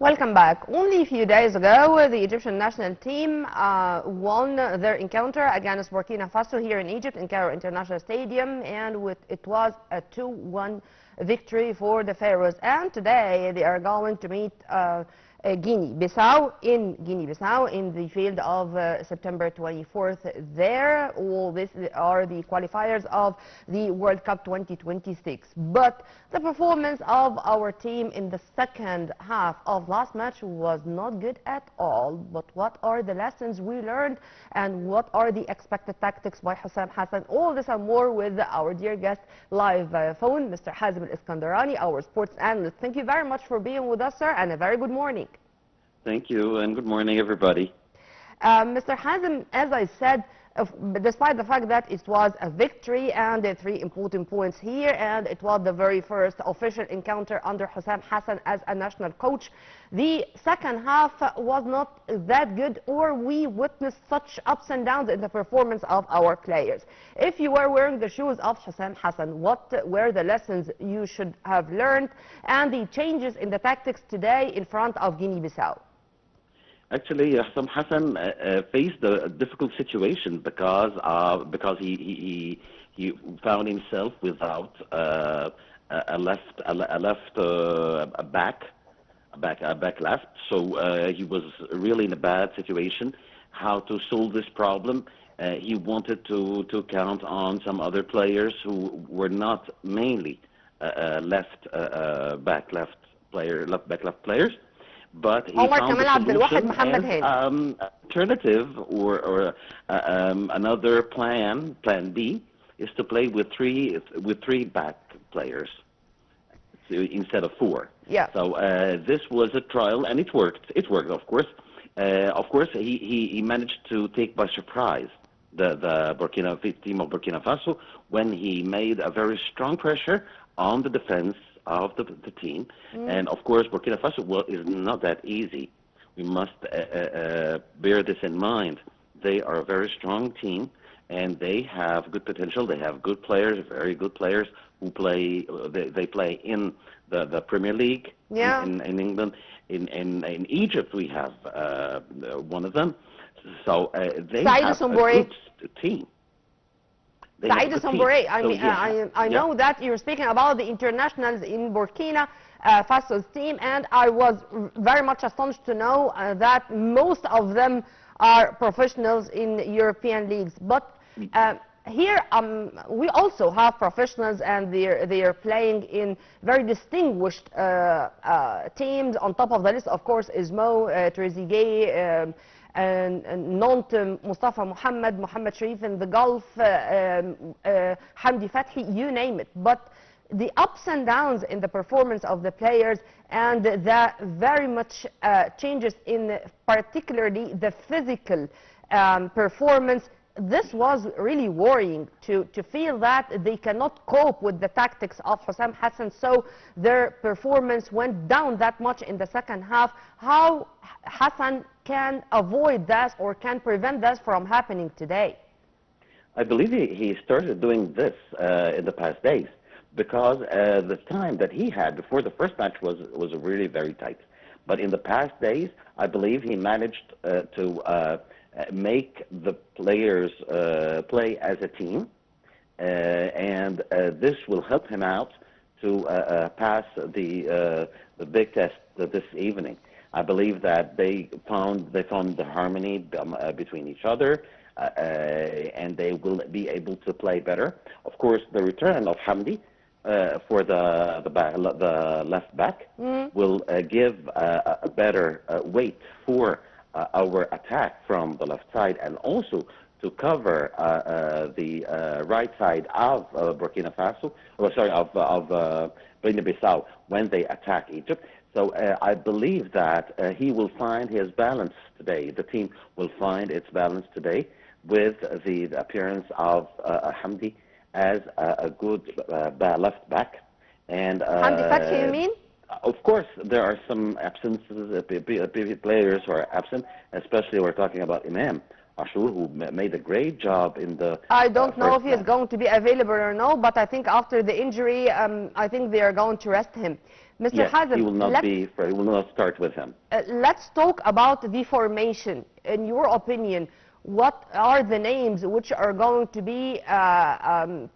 Welcome back. Only a few days ago, the Egyptian national team won their encounter against Burkina Faso here in Egypt in Cairo International Stadium, and it was a 2-1 victory for the Pharaohs. And today they are going to meet Guinea-Bissau in the field of September 24th there. All these are the qualifiers of the World Cup 2026. But the performance of our team in the second half of last match was not good at all. But what are the lessons we learned, and what are the expected tactics by Hazem Hassan? All this and more with our dear guest live phone, Mr. Hazem Askandarani, our sports analyst. Thank you very much for being with us, sir, and a very good morning. Thank you, and good morning, everybody. Mr. Hazem, as I said, despite the fact that it was a victory and the 3 important points here, and it was the very first official encounter under Hazem Hassan as a national coach, the second half was not that good, or we witnessed such ups and downs in the performance of our players. If you were wearing the shoes of Hazem Hassan, what were the lessons you should have learned, and the changes in the tactics today in front of Guinea-Bissau? Actually, Hazem Hassan faced a difficult situation because he found himself without a back left. So he was really in a bad situation. How to solve this problem? He wanted to count on some other players who were not mainly left back left players. But he found a solution as alternative or another plan B, is to play with three back players instead of 4. Yeah. So this was a trial, and it worked. It worked, of course. He managed to take by surprise the team of Burkina Faso when he made a very strong pressure on the defense of the team. And of course Burkina Faso is not that easy. We must bear this in mind. They are a very strong team, and they have good potential. They have good players, very good players who play. They play in the Premier League. Yeah. In England. In Egypt we have one of them. So they have a good team. I know that you're speaking about the internationals in Burkina Faso's team, and I was very much astonished to know that most of them are professionals in European leagues. But here we also have professionals, and they are playing in very distinguished teams. On top of the list, of course, is Mo Trezeguet, and Nantes, Mustafa Mohamed Sharif in the Gulf, Hamdi Fathi, you name it. But the ups and downs in the performance of the players, and the very much changes in particularly the physical performance, this was really worrying to feel that they cannot cope with the tactics of Hazem Hassan, so their performance went down that much in the second half. How Hassan can avoid that, or can prevent that from happening today? I believe he started doing this in the past days, because the time that he had before the first match was really very tight. But in the past days, I believe he managed to make the players play as a team, and this will help him out to pass the big test this evening. I believe that they found the harmony between each other, and they will be able to play better. Of course, the return of Hamdi for the left back will give a better weight for our attack from the left side, and also to cover the right side of Burkina Faso, of Guinea-Bissau when they attack Egypt. So I believe that he will find his balance today. The team will find its balance today with the appearance of Hamdi as a good left back. And Hamdi Fathi, you mean? Of course, there are some absences, players who are absent, especially we're talking about Imam Ashur, who made a great job in the I don't know first if he is match. going to be available or no, but I think after the injury, I think they are going to rest him. Mr. Yes, he Hazem, will not be. He will not start with him. let's talk about the formation. In your opinion, what are the names which are going to be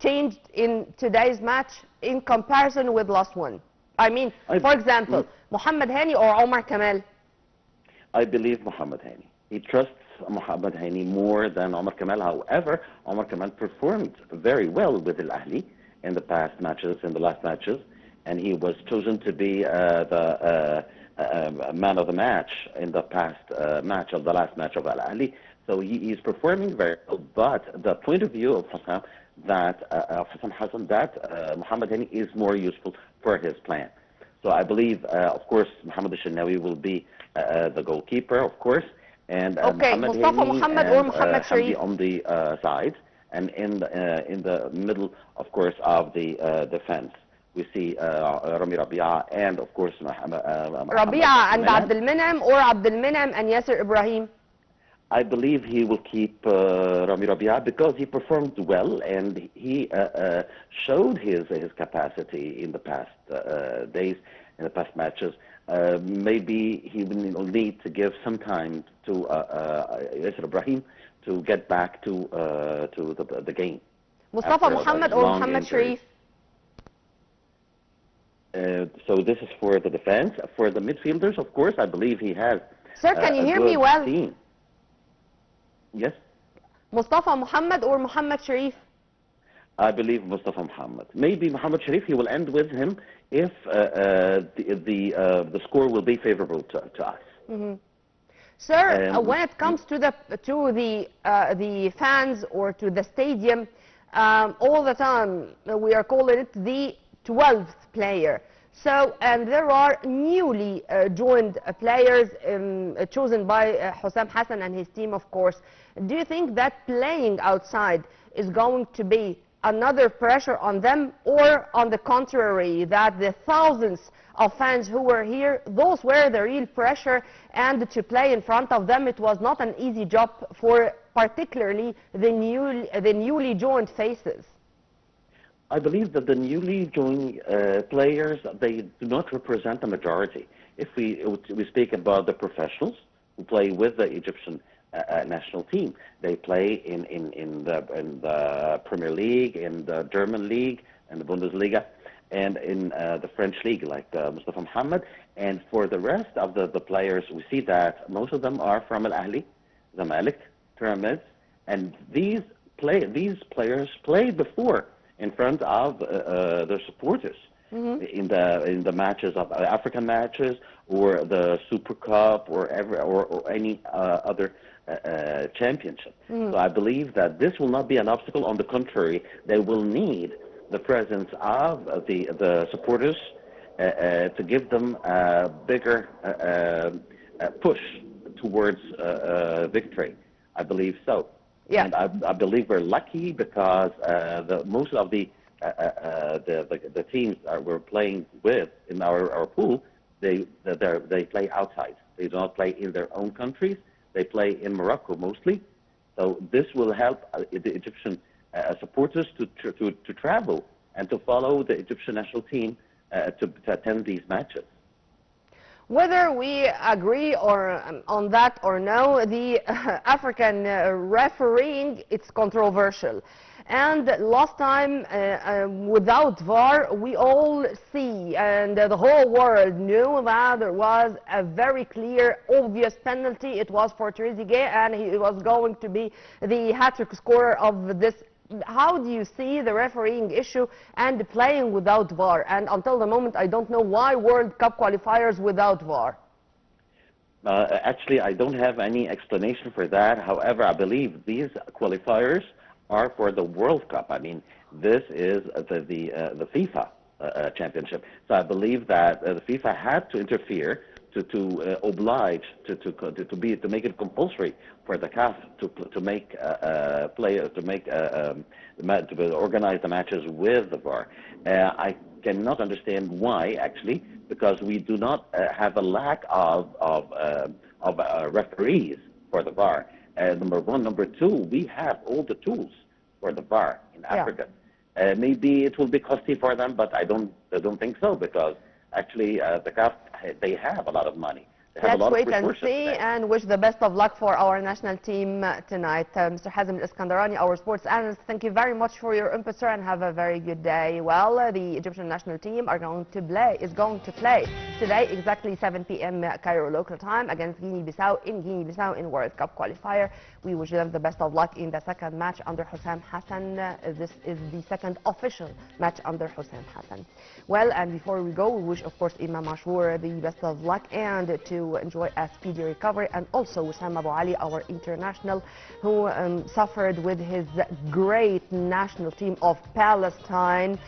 changed in today's match in comparison with last one? I mean, for example, Mohamed Hani or Omar Kamal? I believe Mohamed Hani. He trusts Mohamed Hani more than Omar Kamal. However, Omar Kamal performed very well with Al Ahli in the past matches, in the last matches, and he was chosen to be the man of the match in the past match of the last match of Al Ahli. So he is performing very well. But the point of view of Hassan Hassan, that Mohamed Hani is more useful for his plan. So I believe, of course, Mohamed Al-Shenawi will be the goalkeeper, of course, and Okay, Mohamed Mustafa Hani Mohammed and or Mohammed Hamdi Sharif? on the sides, and in the middle, of course, of the defense. We see Rami Rabia and, of course, Mohamed Rabia and Al-Minham. Abdel Minham or Abdel Minham and Yasser Ibrahim? I believe he will keep Rami Rabia because he performed well and he showed his capacity in the past days, in the past matches. Maybe he will need to give some time to Yasser Ibrahim to get back to the game. Mustafa Mohammed or Mohammed Sharif? So this is for the defense. For the midfielders, of course, I believe he has Sir, can you a hear me good well? team. Yes? Mustafa Mohammed or Mohammed Sharif? I believe Mustafa Muhammad. Maybe Muhammad Sharif, he will end with him if the score will be favorable to us. Mm-hmm. Sir, when it comes to the fans or to the stadium, all the time we are calling it the 12th player. So, and there are newly joined players chosen by Hussam Hassan and his team, of course. Do you think that playing outside is going to be another pressure on them, or on the contrary, that the thousands of fans who were here, those were the real pressure, and to play in front of them, it was not an easy job for particularly the newly joined faces? I believe that the newly joined players, they do not represent the majority. If we speak about the professionals who play with the Egyptian national team, they play in the Premier League, in the German League, and the Bundesliga, and in the French League, like Mustafa Mohammed. And for the rest of the players, we see that most of them are from Al Ahli, Zamalek, Pyramids, and these players played before in front of their supporters in the matches of African matches or the Super Cup or any other championship. So I believe that this will not be an obstacle. On the contrary, they will need the presence of the supporters to give them a bigger push towards victory. I believe so. Yeah. And I believe we're lucky because most of the teams that we're playing with in our pool, they play outside. They do not play in their own countries. They play in Morocco mostly. So this will help the Egyptian supporters to travel and to follow the Egyptian national team to attend these matches. Whether we agree or on that or no, the African refereeing, it's controversial. And last time, without VAR, we all see, and the whole world knew that there was a very clear, obvious penalty. It was for Trezeguet, and he was going to be the hat-trick scorer of this. How do you see the refereeing issue and playing without VAR? And until the moment, I don't know why World Cup qualifiers without VAR. Actually, I don't have any explanation for that. However, I believe these qualifiers are for the World Cup. I mean, this is the FIFA championship. So I believe that the FIFA had to interfere to oblige to make it compulsory for the CAF to make organize the matches with the VAR. I cannot understand why, actually, because we do not have a lack of referees for the VAR. Number one. Number two, we have all the tools for the VAR in Yeah. Africa. Maybe it will be costly for them, but I don't think so, because actually the CAF, they have a lot of money. They have a Let's lot of wait and resources see there. and wish the best of luck for our national team tonight. Mr. Hazem Askandarani, our sports analyst, thank you very much for your input, sir, and have a very good day. Well, the Egyptian national team is going to play today exactly 7 p.m. Cairo local time against Guinea-Bissau in World Cup qualifier. We wish them the best of luck in the second match under Hazem Hassan. This is the second official match under Hazem Hassan. Well, and before we go, we wish, of course, Imam Ashur the best of luck and to enjoy a speedy recovery, and also Wissam Abu Ali, our international, who suffered with his great national team of Palestine,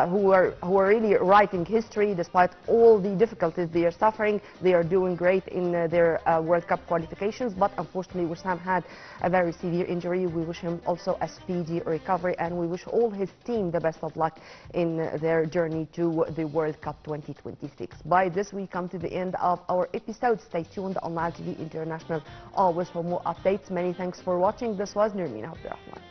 who are really writing history despite all the difficulties they are suffering. They are doing great in their World Cup qualifications, but unfortunately Wissam had a very severe injury. We wish him also a speedy recovery, and we wish all his team the best of luck in their journey to the World Cup 2026. By this, we come to the end of our episode. Stay tuned on Nile TV International always for more updates. Many thanks for watching. This was Nurmina Abdurrahman.